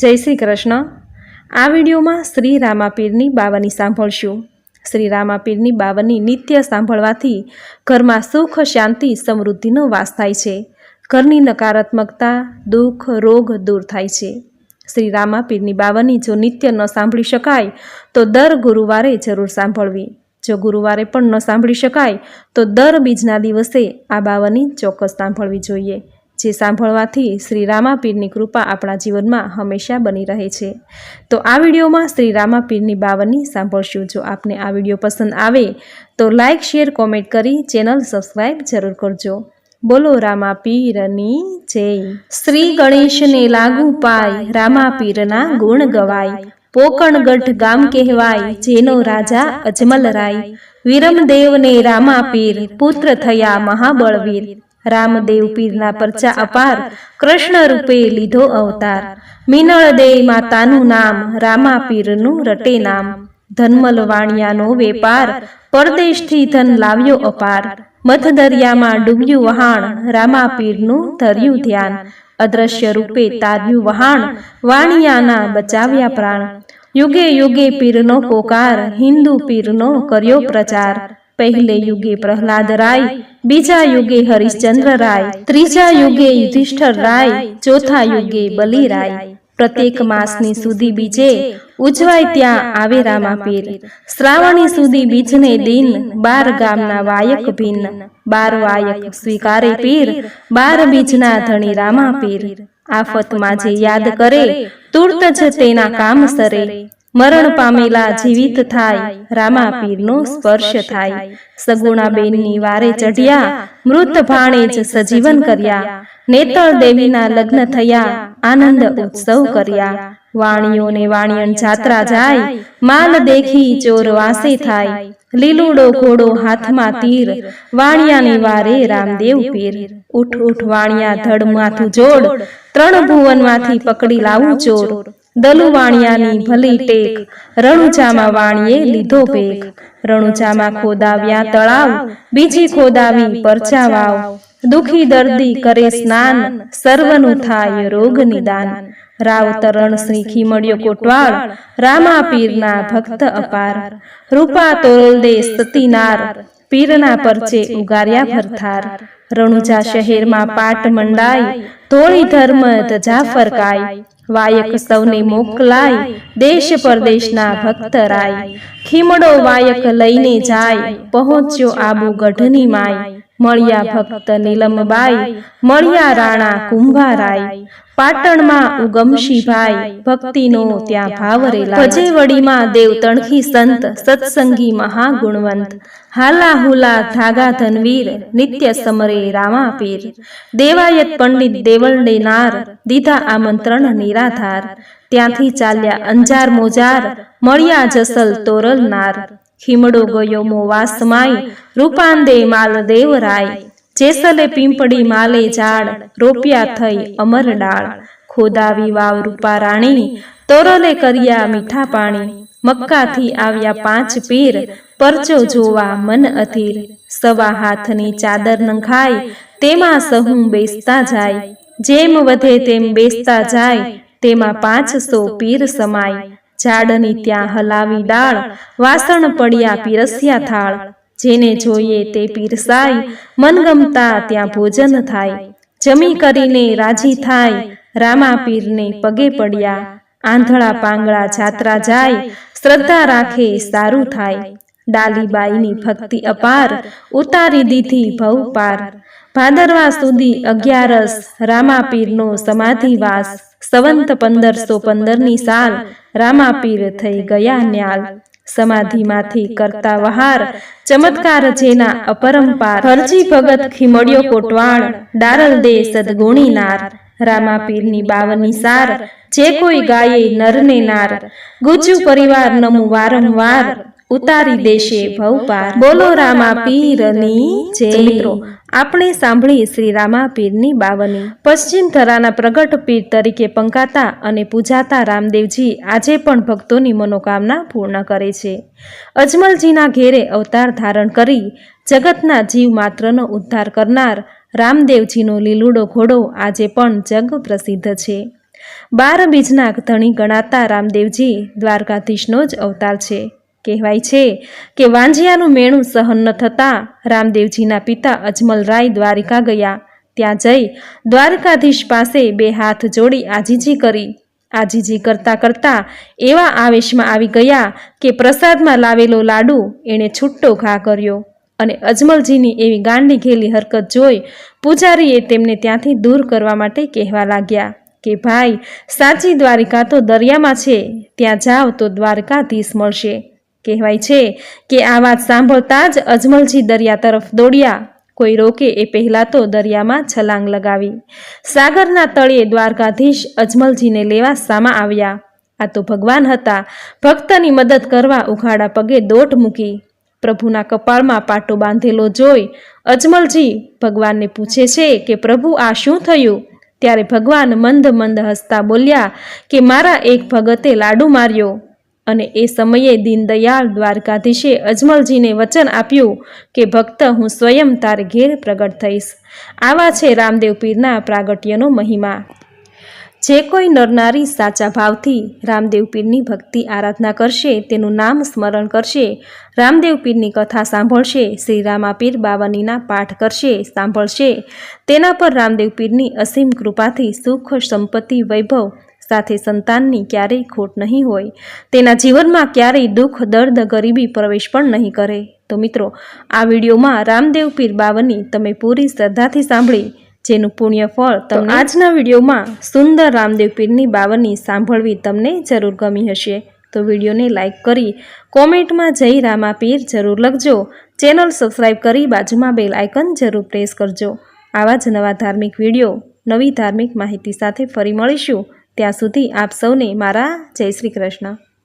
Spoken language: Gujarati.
જય શ્રી કૃષ્ણ। આ વિડીયોમાં શ્રી રામાપીરની બાવની સાંભળશું। શ્રી રામાપીરની બાવની નિત્ય સાંભળવાથી ઘરમાં સુખ, શાંતિ, સમૃદ્ધિનો વાસ થાય છે। ઘરની નકારાત્મકતા, દુઃખ, રોગ દૂર થાય છે। શ્રી રામાપીરની બાવની જો નિત્ય ન સાંભળી શકાય તો દર ગુરુવારે જરૂર સાંભળવી। જો ગુરુવારે પણ ન સાંભળી શકાય તો દર બીજના દિવસે આ બાવની ચોક્કસ સાંભળવી જોઈએ, જે સાંભળવાથી શ્રી રામાપીરની કૃપા આપણા જીવનમાં હંમેશા બની રહે છે। તો આ વિડીયોમાં શ્રી રામાપીરની બાવની સાંભળશું। જો આપને આ વિડીયો પસંદ આવે તો લાઇક, શેર, કોમેન્ટ કરી ચેનલ સબસ્ક્રાઈબ જરૂર કરજો। બોલો રામાપીરની જય। શ્રી ગણેશને લાગુ પાય, રામાપીરના ગુણ ગવાય। પોકણગઢ ગામ કહેવાય, જેનો રાજા અજમલરાય। વિરમદેવને રામાપીર, પુત્ર થયા મહાબળવીર। રામદેવ પીરના પરચા અપાર, કૃષ્ણ રૂપે લીધો અવતાર। મિનળ દે માતાનું નામ, રામાપીરનું રટે નામ। ધનમલ વાણિયાનો વેપાર, પરદેશથી ધન લાવ્યો અપાર। મધદરિયામાં ડૂબ્યું વહાણ, રામાપીરનું ધર્યું ધ્યાન। અદ્રશ્ય રૂપે તાર્યું વહાણ, વાણિયાના બચાવ્યા પ્રાણ। યુગે યુગે પીરનો પોકાર, હિન્દુ પીરનો કર્યો પ્રચાર। પહેલે યુગે પ્રહલાદ રાય, બીજા યુગે હરિશ્ચંદ્ર રાય। ત્રીજા યુગે યુધિષ્ઠર રાય, ચોથા યુગે બલિ રાય। પ્રત્યેક માસની સુધી બીજે, ઉજવાય ત્યાં આવે રામાપીર। શ્રાવણી સુધી બીજને દિન, 12 ગામના વાયક ભિન્ન। 12 વાયક સ્વીકારે પીર, 12 બીજના ધણી રામાપીર। આફતમાં જે યાદ કરે, તુર્ત જ તેના કામ સરે। મરણ પામેલા જીવિત થાય, રામાપીરનો સ્પર્શ થાય। સગુણા બેનની વારે ચઢ્યા, મૃત ભાણે જ સજીવન કર્યા। નેતળ દેવીના લગ્ન થયા, આનંદ ઉત્સવ કર્યા। વાણિયોને વાણિયણ જાત્રા જાય, માલ દેખી ચોર વાસે થાય। લીલુડો ઘોડો હાથમાં તીર, વાણિયાની વારે રામદેવ પીર। ઉઠ ઉઠ વાણિયા ધડ માથું જોડ, 3 ભુવનમાંથી પકડી લાવું ચોર। દલુ વાણિયાની ભલી ટેક, રણુજામાં વાણીએ લીધો ભેગ। રણુજામાં ખોદાવ્યા તળાવ, બીજી ખોદાવી પરચા વાવ। દુખી દર્દી કરે સ્નાન, સર્વનું થાય રોગ નિદાન। રાવતરણ શ્રી ખીમડ્યો કોટવાળ, રામાપીરના ભક્ત અપાર। રૂપા તોરલ દે સતીનાર, પીરના પરચે ઉગાર્યા ભરથાર। રણુજા શહેરમાં પાટ મંડાય, ધોળી ધર્મ ધજા ફરકાય। વાયક સૌને મોકલાય, દેશ પરદેશના ભક્ત રાય। ખીમડો વાયક લઈને જાય, પહોંચ્યો આબુ ગઢની માય। મળ્યા ભક્ત નીલમબાઈ, મળ્યા રાણા કુંભારાય। પાટણમાં ઉગમશીભાઈ, ભક્તિનો ત્યાં ભાવ રેલાય। ભજેવડીમાં દેવ તણખી સંત, સત્સંગી મહાગુણવંત। હાલા હુલા ધાગા ધનવીર, નિત્ય સમરે રામાપીર। દેવાયત પંડિત દેવળને નાર, દીધા આમંત્રણ નિરાધાર। ત્યાંથી ચાલ્યા અંજાર મોજાર, મળ્યા જસલ તોરલ નાર। ખીમડો ગયો મોવાસમાય, રૂપાંદે માલદેવ રાય। જેસલે પીંપળી માલે ઝાડ, રોપ્યા થઈ અમર ડાળ। ખોદાવી વાવ રૂપા રાણી, તોરલે કર્યા મીઠા પાણી। મક્કાથી આવ્યા 5 પીર, પરચો જોવા મન અધીર। સવા હાથની ચાદર નંખાય, તેમાં સહુ બેસતા જાય। જેમ વધે તેમ બેસતા જાય, તેમાં 500 પીર સમાય। ઝાડની ત્યાં હલાવી ડાળ, વાસણ પડ્યા પીરસ્યા થાળ। જેને જોઈએ તે પીરસાય, મનગમતા ત્યાં ભોજન થાય। જમી કરીને રાજી થાય, રામાપીરને પગે પડ્યા। આંધળા પાંગળા જાત્રા જાય, શ્રદ્ધા રાખે સારું થાય। ડાલીબાઈની ભક્તિ અપાર, ઉતારી દીધી ભવ પાર। ભાદરવા સુધી 11 રામાપીરનો સમાધિવાસ। સંવંત 1515ની સાલ, રામાપીર થઈ ગયા ન્યાલ। સમાધિમાંથી કરતા વહાર, ચમત્કાર જેના અપરંપાર। હરજી ભગત ખીમડ્યો કોટવાળ, ડારલ દે સદગુણી નાર। રામાપીરની બાવની સાર, જે કોઈ ગાયે નરને નાર। ગુજ્જુ પરિવાર નમું વારંવાર, ઉતારી દેશે ભવ પાર। બોલો રામાપીરની જય। મિત્રો, આપણે સાંભળી શ્રી રામાપીરની બાવની। પશ્ચિમ ધરાના પ્રગટ પીર તરીકે પંકાતા અને પૂજાતા રામદેવજી આજે પણ ભક્તોની મનોકામના પૂર્ણ કરે છે। અજમલજીના ઘેરે અવતાર ધારણ કરી જગતના જીવ માત્રનો ઉદ્ધાર કરનાર રામદેવજીનો લીલુડો ઘોડો આજે પણ જગ પ્રસિદ્ધ છે। 12 બીજના ધણી ગણાતા રામદેવજી દ્વારકાધીશનો જ અવતાર છે. કહેવાય છે કે વાંજિયાનું મેણું સહન ન થતાં રામદેવજીના પિતા અજમલરાય દ્વારિકા ગયા. ત્યાં જઈ દ્વારકાધીશ પાસે 2 હાથ જોડી આજીજી કરી. આજીજી કરતાં કરતાં એવા આવેશમાં આવી ગયા કે પ્રસાદમાં લાવેલો લાડુ એણે છૂટો ઘા કર્યો અને અજમલજીની એવી ગાંડી ઘેલી હરકત જોઈ પૂજારીએ તેમને ત્યાંથી દૂર કરવા માટે કહેવા લાગ્યા કે ભાઈ, સાચી દ્વારિકા તો દરિયામાં છે, ત્યાં જાઓ તો દ્વારકાધીશ મળશે. કહેવાય છે કે આ વાત સાંભળતા જ અજમલજી દરિયા તરફ દોડ્યા. કોઈ રોકે એ પહેલાં તો દરિયામાં છલાંગ લગાવી. સાગરના તળિયે દ્વારકાધીશ અજમલજીને લેવા સામા આવ્યા. આ તો ભગવાન હતા. ભક્તની મદદ કરવા ઉઘાડા પગે દોટ મૂકી. પ્રભુના કપાળમાં પાટો બાંધેલો જોઈ અજમલજી ભગવાનને પૂછે છે કે પ્રભુ, આ શું થયું? ત્યારે ભગવાન મંદ મંદ હસતા બોલ્યા કે મારા એક ભગતે લાડુ માર્યો. અને એ સમયે દીનદયાળ દ્વારકાધીશે અજમલજીને વચન આપ્યું કે ભક્ત, હું સ્વયં તારે ઘેર પ્રગટ થઈશ. આવા છે રામદેવ પીરના પ્રાગટ્યનો મહિમા. જે કોઈ નરનારી સાચા ભાવથી રામદેવ પીરની ભક્તિ આરાધના કરશે, તેનું નામ સ્મરણ કરશે, રામદેવ પીરની કથા સાંભળશે, શ્રી રામાપીર બાવનીના પાઠ કરશે, સાંભળશે, તેના પર રામદેવ પીરની અસીમ કૃપાથી સુખ, સંપત્તિ, વૈભવ સાથે સંતાનની ક્યારેય ખોટ નહીં હોય. તેના જીવનમાં ક્યારેય દુઃખ, દર્દ, ગરીબી પ્રવેશ પણ નહીં કરે. તો મિત્રો, આ વિડીયોમાં રામદેવ પીર બાવની તમે પૂરી શ્રદ્ધાથી સાંભળી, જેનું પુણ્ય ફળ તમને આજના વિડીયોમાં સુંદર રામદેવ પીરની બાવની સાંભળવી તમને જરૂર ગમી હશે. તો વિડીયોને લાઇક કરી કોમેન્ટમાં જય રામાપીર જરૂર લખજો. ચેનલ સબસ્ક્રાઈબ કરી બાજુમાં બેલ આઇકન જરૂર પ્રેસ કરજો. આવા જ નવા ધાર્મિક વિડીયો, નવી ધાર્મિક માહિતી સાથે ફરી મળીશું. ત્યાં સુધી આપ સૌને મારા જય શ્રી કૃષ્ણ.